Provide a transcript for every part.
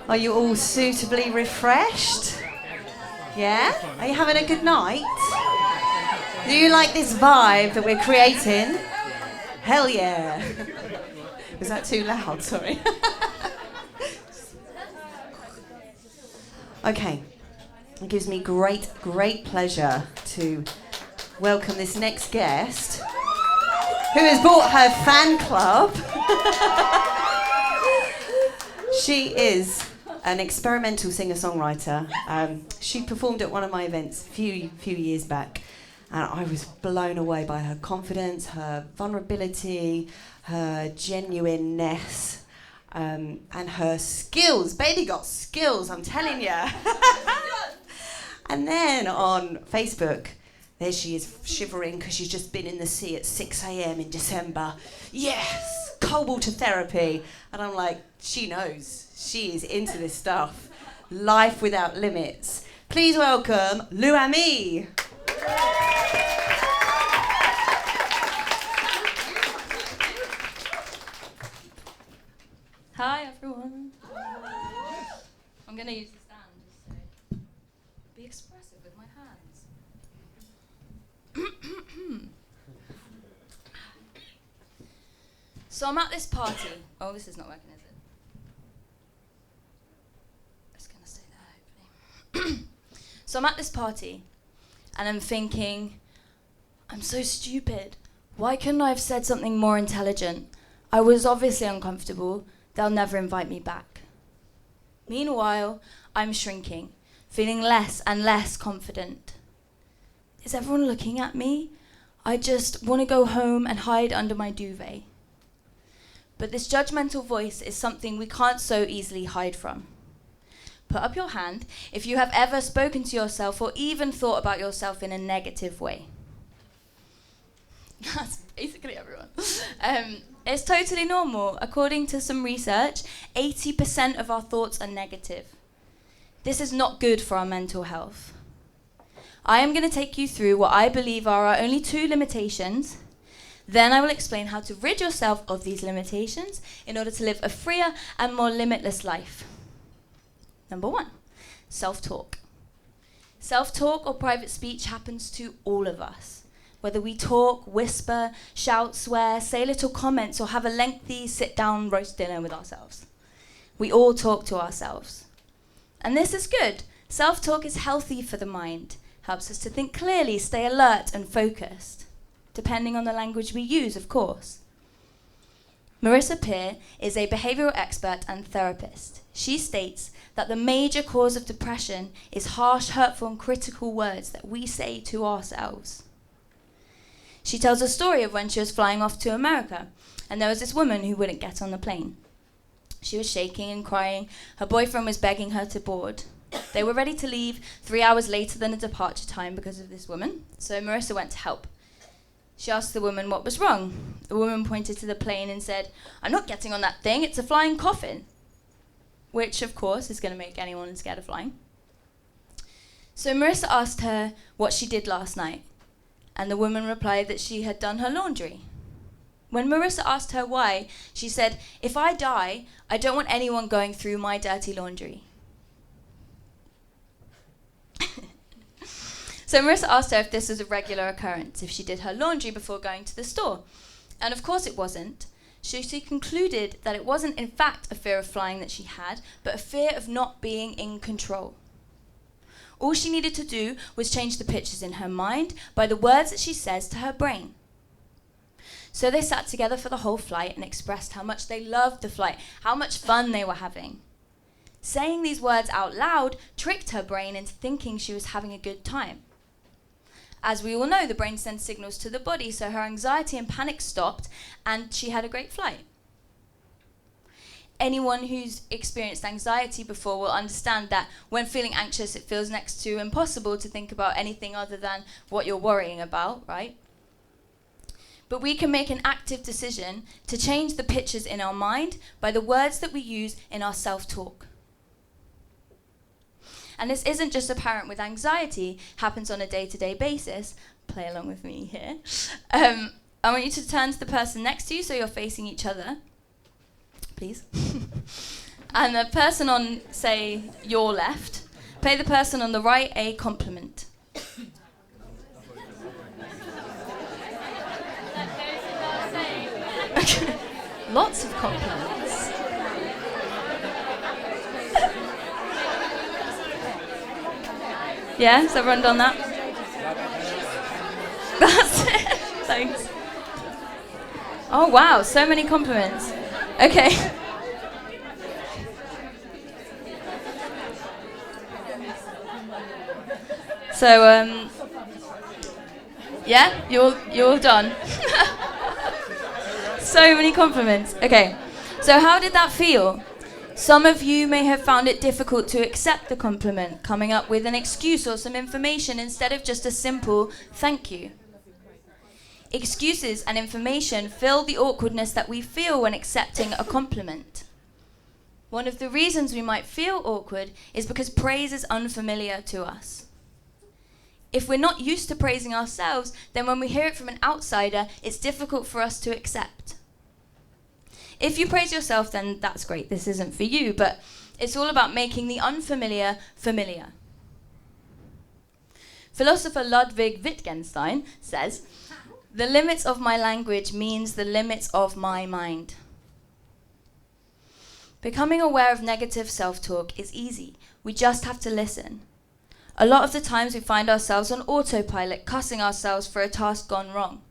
Are you all suitably refreshed? Yeah? Are you having a good night? Do you like this vibe that we're creating? Hell yeah. Was that too loud? Sorry. Okay. It gives me great pleasure to welcome this next guest who has brought her fan club. She is an experimental singer-songwriter. She performed at one of my events a few years back, and I was blown away by her confidence, her vulnerability, her genuineness, and her skills. Baby got skills, I'm telling you. And then on Facebook, there she is shivering because she's just been in the sea at 6 a.m. in December. Yes, cold water therapy. And I'm like, she knows. She is into this stuff. Life without limits. Please welcome Lou Ami. Hi everyone. I'm going to use the stand just so be expressive with my hands. So I'm at this party. Oh, this is not working, is it? It's going to stay there, hopefully. So I'm at this party and I'm thinking, I'm so stupid. Why couldn't I have said something more intelligent? I was obviously uncomfortable. They'll never invite me back. Meanwhile, I'm shrinking, feeling less and less confident. Is everyone looking at me? I just want to go home and hide under my duvet. But this judgmental voice is something we can't so easily hide from. Put up your hand if you have ever spoken to yourself or even thought about yourself in a negative way. That's basically everyone. It's totally normal. According to some research, 80% of our thoughts are negative. This is not good for our mental health. I am going to take you through what I believe are our only 2 limitations. Then I will explain how to rid yourself of these limitations in order to live a freer and more limitless life. Number 1, self-talk. Self-talk or private speech happens to all of us. Whether we talk, whisper, shout, swear, say little comments, or have a lengthy sit-down roast dinner with ourselves. We all talk to ourselves. And this is good. Self-talk is healthy for the mind, helps us to think clearly, stay alert and focused, depending on the language we use, of course. Marissa Peer is a behavioral expert and therapist. She states that the major cause of depression is harsh, hurtful, and critical words that we say to ourselves. She tells a story of when she was flying off to America, and there was this woman who wouldn't get on the plane. She was shaking and crying. Her boyfriend was begging her to board. They were ready to leave 3 hours later than the departure time because of this woman, so Marissa went to help. She asked the woman what was wrong. The woman pointed to the plane and said, "I'm not getting on that thing, it's a flying coffin." Which, of course, is going to make anyone scared of flying. So Marissa asked her what she did last night, and the woman replied that she had done her laundry. When Marissa asked her why, she said, "If I die, I don't want anyone going through my dirty laundry." So Marissa asked her if this was a regular occurrence, if she did her laundry before going to the store. And of course it wasn't. So she concluded that it wasn't in fact a fear of flying that she had, but a fear of not being in control. All she needed to do was change the pictures in her mind by the words that she says to her brain. So they sat together for the whole flight and expressed how much they loved the flight, how much fun they were having. Saying these words out loud tricked her brain into thinking she was having a good time. As we all know, the brain sends signals to the body, so her anxiety and panic stopped and she had a great flight. Anyone who's experienced anxiety before will understand that when feeling anxious, it feels next to impossible to think about anything other than what you're worrying about, right? But we can make an active decision to change the pictures in our mind by the words that we use in our self-talk. And this isn't just apparent with anxiety, happens on a day-to-day basis. Play along with me here. I want you to turn to the person next to you so you're facing each other, please. And the person on, say, your left, pay the person on the right a compliment. Lots of compliments. Yeah, has everyone done that? That's it. Thanks. Oh wow, so many compliments. Okay. So yeah, you're all done. So many compliments. Okay. So how did that feel? Some of you may have found it difficult to accept the compliment, coming up with an excuse or some information instead of just a simple thank you. Excuses and information fill the awkwardness that we feel when accepting a compliment. One of the reasons we might feel awkward is because praise is unfamiliar to us. If we're not used to praising ourselves, then when we hear it from an outsider, it's difficult for us to accept. If you praise yourself, then that's great, this isn't for you, but it's all about making the unfamiliar familiar. Philosopher Ludwig Wittgenstein says, "The limits of my language means the limits of my mind." Becoming aware of negative self-talk is easy. We just have to listen. A lot of the times we find ourselves on autopilot, cussing ourselves for a task gone wrong.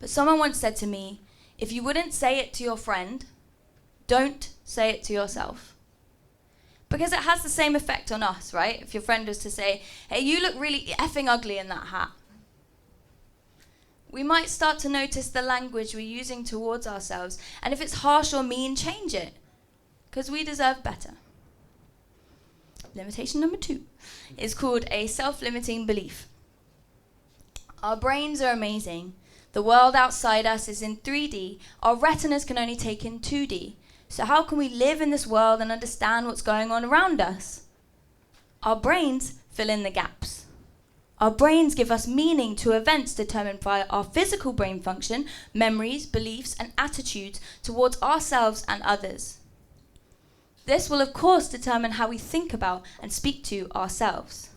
But someone once said to me, if you wouldn't say it to your friend, don't say it to yourself. Because it has the same effect on us, right? If your friend was to say, hey, you look really effing ugly in that hat. We might start to notice the language we're using towards ourselves, and if it's harsh or mean, change it, because we deserve better. Limitation number 2 is called a self-limiting belief. Our brains are amazing. The world outside us is in 3D. Our retinas can only take in 2D. So how can we live in this world and understand what's going on around us? Our brains fill in the gaps. Our brains give us meaning to events determined by our physical brain function, memories, beliefs, and attitudes towards ourselves and others. This will, of course, determine how we think about and speak to ourselves.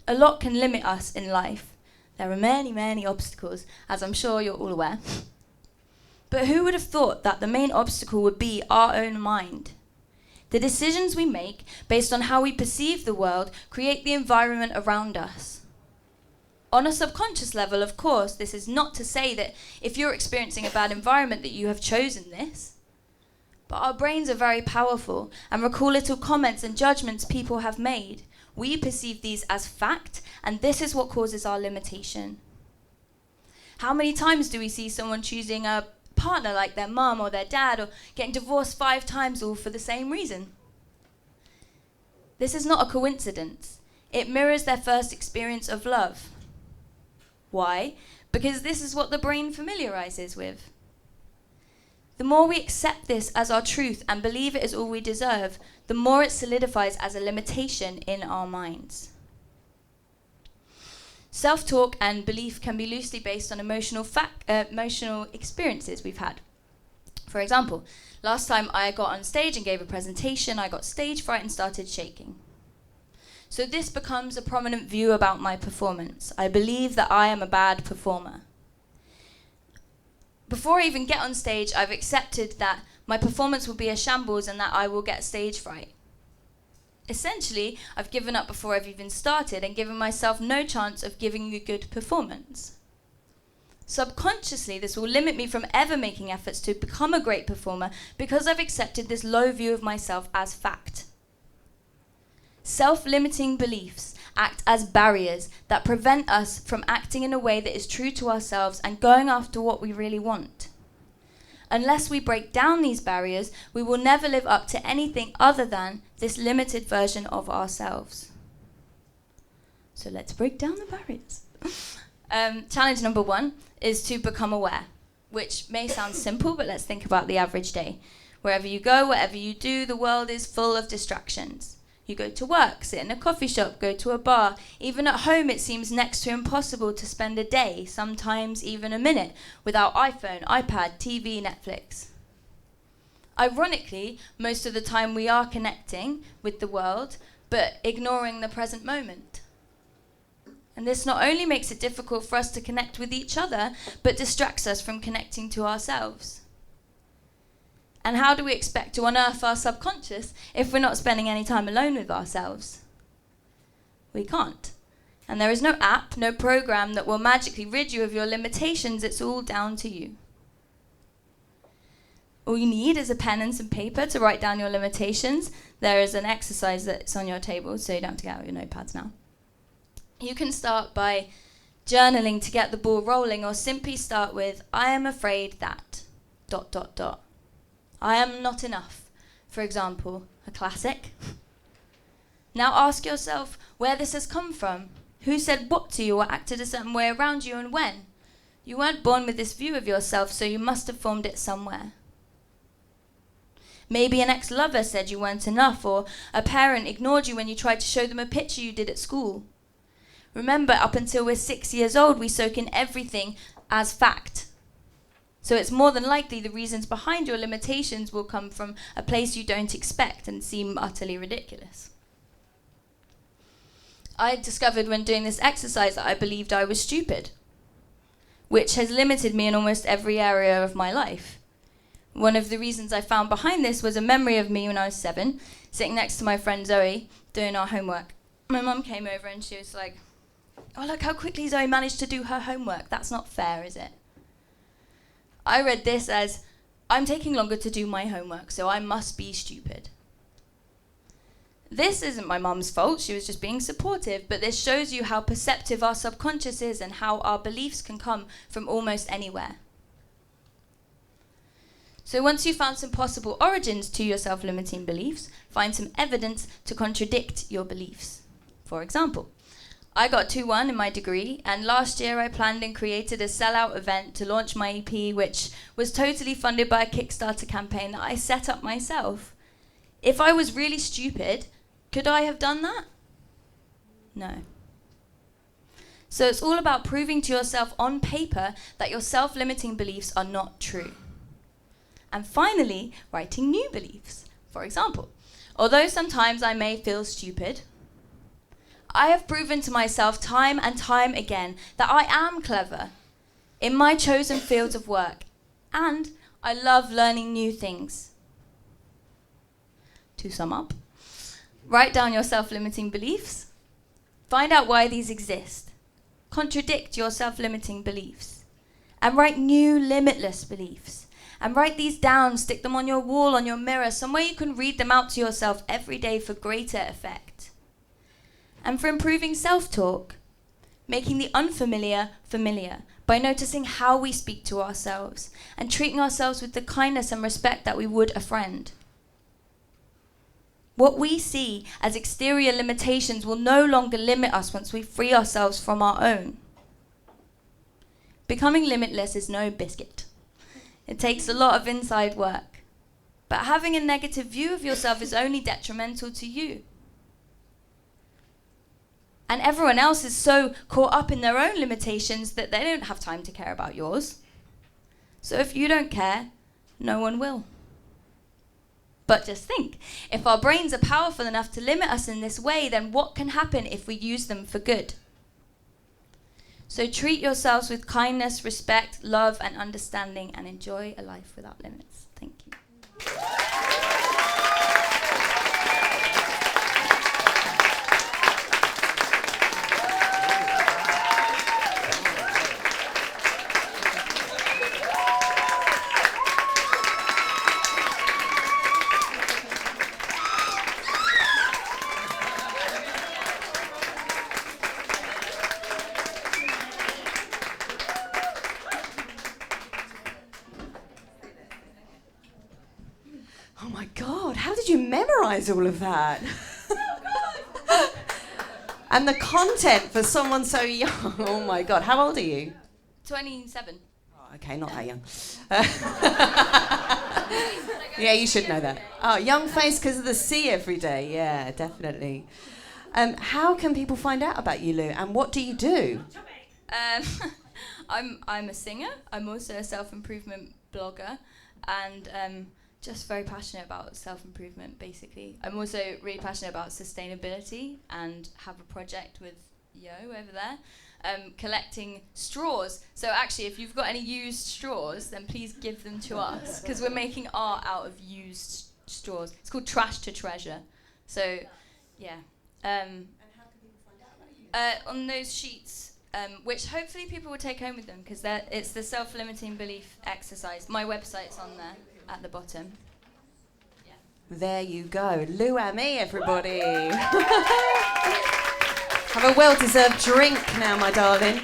A lot can limit us in life. There are many, many obstacles, as I'm sure you're all aware. But who would have thought that the main obstacle would be our own mind? The decisions we make, based on how we perceive the world, create the environment around us. On a subconscious level, of course, this is not to say that if you're experiencing a bad environment that you have chosen this. But our brains are very powerful and recall little comments and judgments people have made. We perceive these as fact, and this is what causes our limitation. How many times do we see someone choosing a partner like their mum or their dad, or getting divorced 5 times, all for the same reason? This is not a coincidence. It mirrors their first experience of love. Why? Because this is what the brain familiarizes with. The more we accept this as our truth and believe it is all we deserve, the more it solidifies as a limitation in our minds. Self-talk and belief can be loosely based on emotional experiences we've had. For example, last time I got on stage and gave a presentation, I got stage fright and started shaking. So this becomes a prominent view about my performance. I believe that I am a bad performer. Before I even get on stage, I've accepted that my performance will be a shambles and that I will get stage fright. Essentially, I've given up before I've even started and given myself no chance of giving a good performance. Subconsciously, this will limit me from ever making efforts to become a great performer because I've accepted this low view of myself as fact. Self-limiting beliefs act as barriers that prevent us from acting in a way that is true to ourselves and going after what we really want. Unless we break down these barriers, we will never live up to anything other than this limited version of ourselves. So let's break down the barriers. Challenge number 1 is to become aware, which may sound simple, but let's think about the average day. Wherever you go, whatever you do, the world is full of distractions. You go to work, sit in a coffee shop, go to a bar. Even at home, it seems next to impossible to spend a day, sometimes even a minute, without iPhone, iPad, TV, Netflix. Ironically, most of the time we are connecting with the world, but ignoring the present moment. And this not only makes it difficult for us to connect with each other, but distracts us from connecting to ourselves. And how do we expect to unearth our subconscious if we're not spending any time alone with ourselves? We can't. And there is no app, no program that will magically rid you of your limitations. It's all down to you. All you need is a pen and some paper to write down your limitations. There is an exercise that's on your table, so you don't have to get out your notepads now. You can start by journaling to get the ball rolling, or simply start with, I am afraid that... ... I am not enough, for example, a classic. Now ask yourself where this has come from. Who said what to you or acted a certain way around you, and when? You weren't born with this view of yourself, so you must have formed it somewhere. Maybe an ex-lover said you weren't enough, or a parent ignored you when you tried to show them a picture you did at school. Remember, up until we're 6 years old, we soak in everything as fact. So it's more than likely the reasons behind your limitations will come from a place you don't expect and seem utterly ridiculous. I discovered when doing this exercise that I believed I was stupid, which has limited me in almost every area of my life. One of the reasons I found behind this was a memory of me when I was 7, sitting next to my friend Zoe, doing our homework. My mum came over and she was like, oh, look how quickly Zoe managed to do her homework. That's not fair, is it? I read this as, I'm taking longer to do my homework, so I must be stupid. This isn't my mum's fault, she was just being supportive, but this shows you how perceptive our subconscious is and how our beliefs can come from almost anywhere. So once you've found some possible origins to your self-limiting beliefs, find some evidence to contradict your beliefs. For example, I got 2-1 in my degree, and last year I planned and created a sellout event to launch my EP, which was totally funded by a Kickstarter campaign that I set up myself. If I was really stupid, could I have done that? No. So it's all about proving to yourself on paper that your self-limiting beliefs are not true. And finally, writing new beliefs. For example, although sometimes I may feel stupid, I have proven to myself time and time again that I am clever in my chosen fields of work, and I love learning new things. To sum up, write down your self-limiting beliefs, find out why these exist, contradict your self-limiting beliefs, and write new limitless beliefs. And write these down, stick them on your wall, on your mirror, somewhere you can read them out to yourself every day for greater effect. And for improving self-talk, making the unfamiliar familiar by noticing how we speak to ourselves and treating ourselves with the kindness and respect that we would a friend. What we see as exterior limitations will no longer limit us once we free ourselves from our own. Becoming limitless is no biscuit. It takes a lot of inside work. But having a negative view of yourself is only detrimental to you. And everyone else is so caught up in their own limitations that they don't have time to care about yours. So if you don't care, no one will. But just think, if our brains are powerful enough to limit us in this way, then what can happen if we use them for good? So treat yourselves with kindness, respect, love, and understanding, and enjoy a life without limits. Thank you. Oh my God, how did you memorize all of that? And the content for someone so young. Oh my God, how old are you? 27. Oh, okay, not that young. Yeah, you should know that. Oh, young face because of the sea every day. Yeah, definitely. How can people find out about you, Lou? And what do you do? I'm a singer. I'm also a self-improvement blogger. And just very passionate about self-improvement, basically. I'm also really passionate about sustainability and have a project with Yo over there, collecting straws. So actually, if you've got any used straws, then please give them to us, because we're making art out of used straws. It's called Trash to Treasure. So, yeah. And how can people find out about you? On those sheets, which hopefully people will take home with them, because it's the self-limiting belief exercise. My website's on there at the bottom. Yeah. There you go. Luami, everybody. Have a well-deserved drink now, my darling.